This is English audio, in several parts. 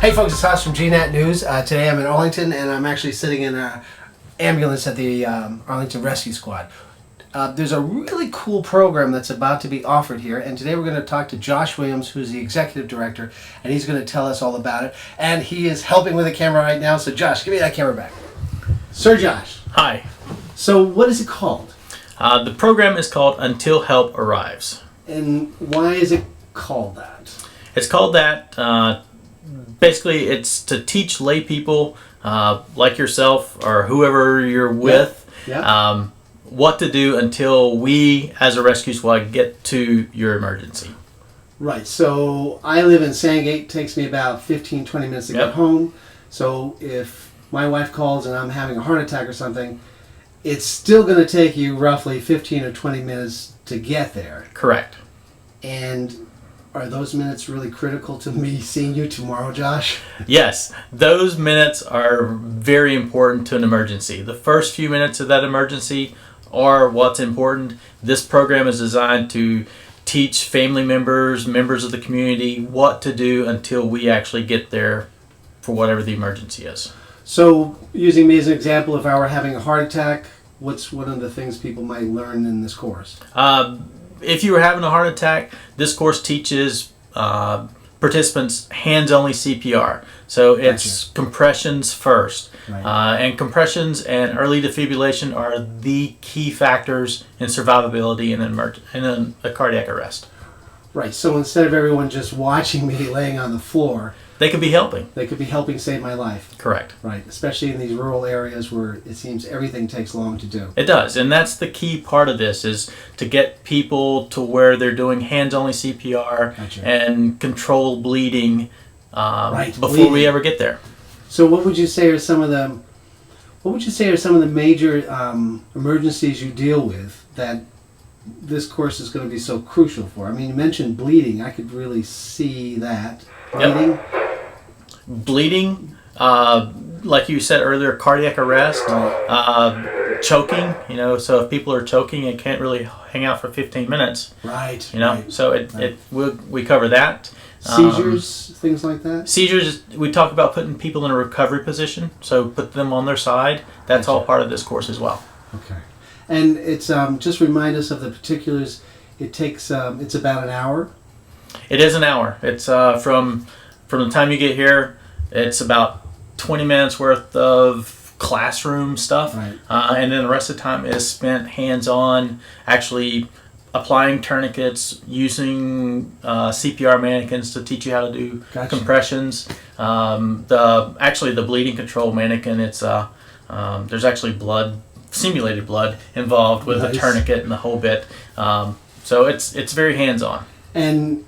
Hey folks, it's Haas from GNAT News. Today I'm in Arlington and I'm actually sitting in an ambulance at the Arlington Rescue Squad. There's a really cool program that's about to be offered here, and today we're going to talk to Josh Williams, who's the executive director, and he's going to tell us all about it. And he is helping with the camera right now, so Josh, give me that camera back. Sir Josh. Hi. So what is it called? The program is called Until Help Arrives. And why is it called that? It's called that, basically it's to teach lay people like yourself or whoever you're with what to do until we as a rescue squad get to your emergency. Right, so I live in Sandgate. It takes me about 15-20 minutes to get home. So if my wife calls and I'm having a heart attack or something, it's still going to take you roughly 15 or 20 minutes to get there. Correct. And are those minutes really critical to me seeing you tomorrow, Josh? Yes, those minutes are very important to an emergency. The first few minutes of that emergency are what's important. This program is designed to teach family members, members of the community, what to do until we actually get there for whatever the emergency is. So, using me as an example, if I were having a heart attack, what's one of the things people might learn in this course? If you were having a heart attack, this course teaches participants hands-only CPR. So it's compressions first. Right. And compressions and early defibrillation are the key factors in survivability in a cardiac arrest. Right, so instead of everyone just watching me laying on the floor, they could be helping. They could be helping save my life. Correct. Right, especially in these rural areas where it seems everything takes long to do. It does, and that's the key part of this, is to get people to where they're doing hands-only CPR and control bleeding before we ever get there. So what would you say are some of the major emergencies you deal with that this course is going to be so crucial for? I mean, you mentioned bleeding. I could really see that. Bleeding? Yep. Bleeding, like you said earlier, cardiac arrest, choking, so if people are choking, it can't really hang out for 15 minutes. Right. So we cover that. Seizures, things like that? Seizures, we talk about putting people in a recovery position, so put them on their side. That's all part of this course as well. Okay. And it's just remind us of the particulars. It takes it's about an hour. It is an hour. It's from the time you get here, it's about 20 minutes worth of classroom stuff, and then the rest of the time is spent hands-on, actually applying tourniquets, using CPR mannequins to teach you how to do compressions. The bleeding control mannequin, it's there's actually simulated blood involved with the tourniquet and the whole bit. So it's very hands-on. And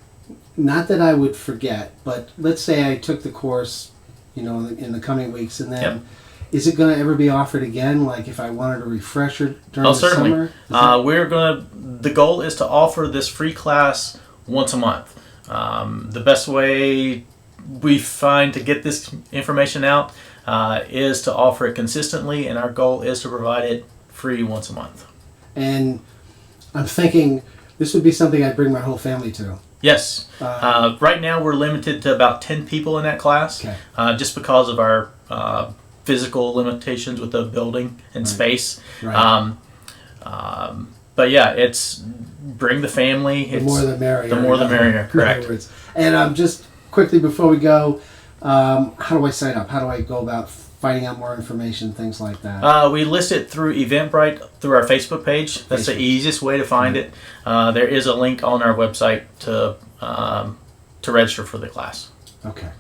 not that I would forget, but let's say I took the course, in the coming weeks, and then is it going to ever be offered again? Like if I wanted a refresher during the certainly. summer? The goal is to offer this free class once a month. The best way we find to get this information out is to offer it consistently, and our goal is to provide it free once a month. And I'm thinking this would be something I'd bring my whole family to. Yes. Right now we're limited to about 10 people in that class, just because of our physical limitations with the building and space. Right. But yeah, it's bring the family. The more the merrier. The more the merrier, correct. And just quickly before we go, how do I sign up? How do I go about finding out more information, things like that? We list it through Eventbrite through our Facebook page. That's the easiest way to find it. There is a link on our website to register for the class. Okay.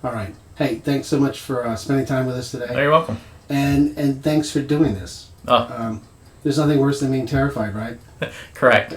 All right. Hey, thanks so much for spending time with us today. Oh, you're welcome. And thanks for doing this. There's nothing worse than being terrified, right? Correct.